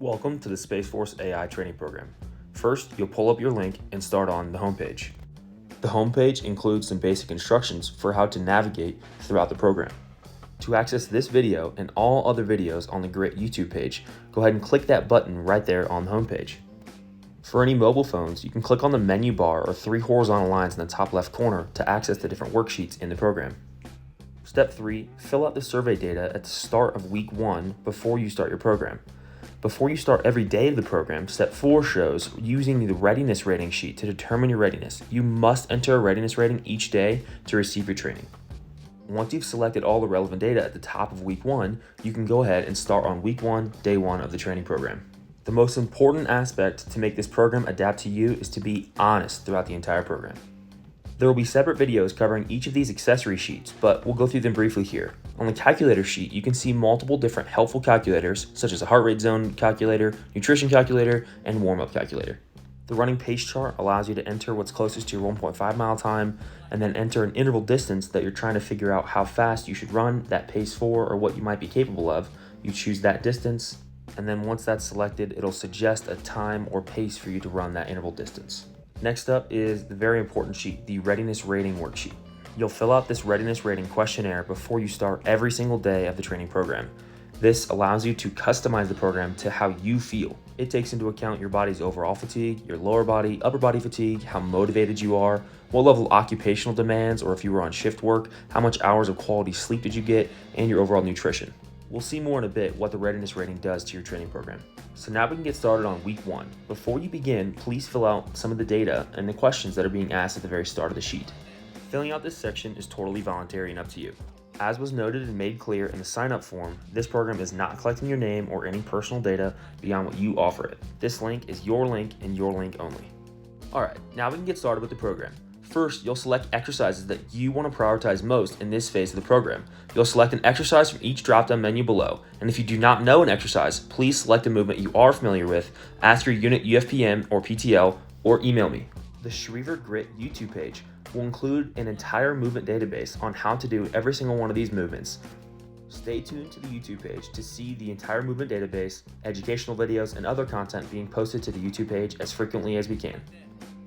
Welcome to the Space Force AI training program. First, you'll pull up your link and start on the homepage. The homepage includes some basic instructions for how to navigate throughout the program. To access this video and all other videos on the Grit YouTube page, go ahead and click that button right there on the homepage. For any mobile phones, you can click on the menu bar or three horizontal lines in the top left corner to access the different worksheets in the program. Step 3, fill out the survey data at the start of week 1 before you start your program. Before you start every day of the program, Step 4 shows using the readiness rating sheet to determine your readiness. You must enter a readiness rating each day to receive your training. Once you've selected all the relevant data at the top of week 1, you can go ahead and start on week 1, day 1 of the training program. The most important aspect to make this program adapt to you is to be honest throughout the entire program. There will be separate videos covering each of these accessory sheets, but we'll go through them briefly here. On the calculator sheet, you can see multiple different helpful calculators, such as a heart rate zone calculator, nutrition calculator, and warm-up calculator. The running pace chart allows you to enter what's closest to your 1.5 mile time, and then enter an interval distance that you're trying to figure out how fast you should run that pace for or what you might be capable of. You choose that distance, and then once that's selected, it'll suggest a time or pace for you to run that interval distance. Next up is the very important sheet, the readiness rating worksheet. You'll fill out this readiness rating questionnaire before you start every single day of the training program. This allows you to customize the program to how you feel. It takes into account your body's overall fatigue, your lower body, upper body fatigue, how motivated you are, what level of occupational demands, or if you were on shift work, how much hours of quality sleep did you get, and your overall nutrition. We'll see more in a bit what the readiness rating does to your training program. So now we can get started on week 1. Before you begin, please fill out some of the data and the questions that are being asked at the very start of the sheet. Filling out this section is totally voluntary and up to you. As was noted and made clear in the sign-up form, this program is not collecting your name or any personal data beyond what you offer it. This link is your link and your link only. Alright, now we can get started with the program. First, you'll select exercises that you want to prioritize most in this phase of the program. You'll select an exercise from each drop-down menu below, and if you do not know an exercise, please select a movement you are familiar with, ask your unit UFPM or PTL, or email me. The Schriever Grit YouTube page will include an entire movement database on how to do every single one of these movements. Stay tuned to the YouTube page to see the entire movement database, educational videos, and other content being posted to the YouTube page as frequently as we can.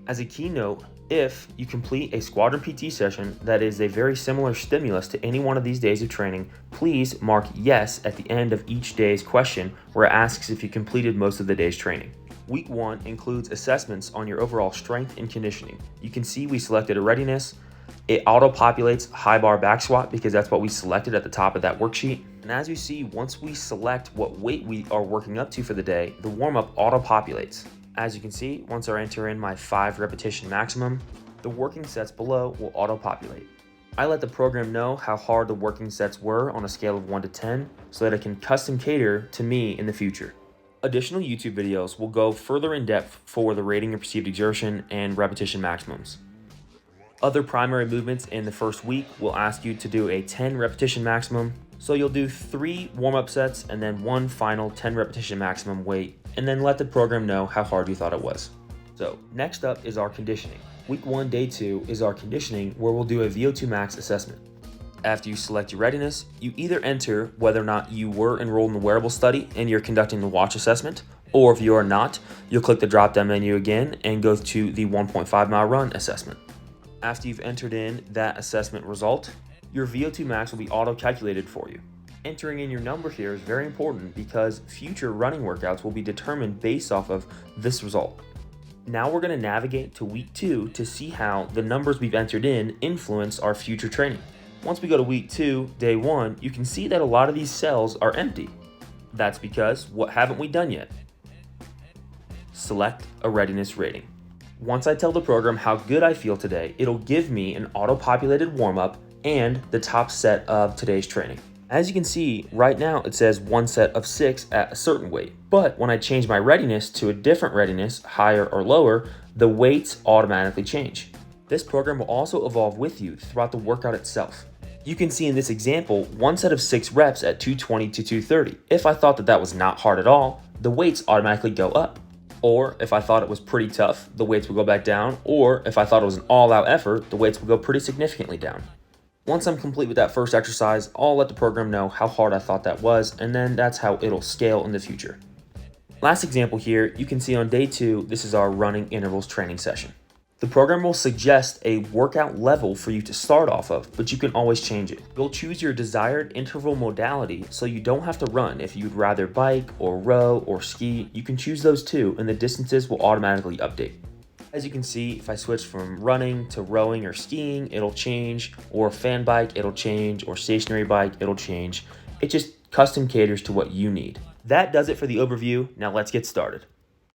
As a key note, if you complete a squadron PT session that is a very similar stimulus to any one of these days of training, please mark yes at the end of each day's question where it asks if you completed most of the day's training. Week 1 includes assessments on your overall strength and conditioning. You can see we selected a readiness. It auto-populates high bar back squat because that's what we selected at the top of that worksheet. And as you see, once we select what weight we are working up to for the day, the warm-up auto-populates. As you can see, once I enter in my 5 repetition maximum, the working sets below will auto-populate. I let the program know how hard the working sets were on a scale of 1 to 10 so that it can custom cater to me in the future. Additional YouTube videos will go further in depth for the rating of perceived exertion and repetition maximums. Other primary movements in the first week will ask you to do a 10 repetition maximum. So you'll do 3 warm-up sets and then 1 final 10 repetition maximum weight, and then let the program know how hard you thought it was. So next up is our conditioning. Week 1, day 2 is our conditioning where we'll do a VO2 max assessment. After you select your readiness, you either enter whether or not you were enrolled in the wearable study and you're conducting the watch assessment, or if you are not, you'll click the drop-down menu again and go to the 1.5 mile run assessment. After you've entered in that assessment result, your VO2 max will be auto-calculated for you. Entering in your number here is very important because future running workouts will be determined based off of this result. Now we're going to navigate to week 2 to see how the numbers we've entered in influence our future training. Once we go to week 2, day 1, you can see that a lot of these cells are empty. That's because what haven't we done yet? Select a readiness rating. Once I tell the program how good I feel today, it'll give me an auto-populated warm-up and the top set of today's training. As you can see, right now it says 1 set of 6 at a certain weight. But when I change my readiness to a different readiness, higher or lower, the weights automatically change. This program will also evolve with you throughout the workout itself. You can see in this example, 1 set of 6 reps at 220 to 230. If I thought that was not hard at all, the weights automatically go up. Or if I thought it was pretty tough, the weights would go back down. Or if I thought it was an all-out effort, the weights would go pretty significantly down. Once I'm complete with that first exercise, I'll let the program know how hard I thought that was, and then that's how it'll scale in the future. Last example here, you can see on day 2, this is our running intervals training session. The program will suggest a workout level for you to start off of, but you can always change it. You'll choose your desired interval modality so you don't have to run. If you'd rather bike or row or ski, you can choose those too, and the distances will automatically update. As you can see, if I switch from running to rowing or skiing, it'll change, or fan bike, it'll change, or stationary bike, it'll change. It just custom caters to what you need. That does it for the overview. Now let's get started.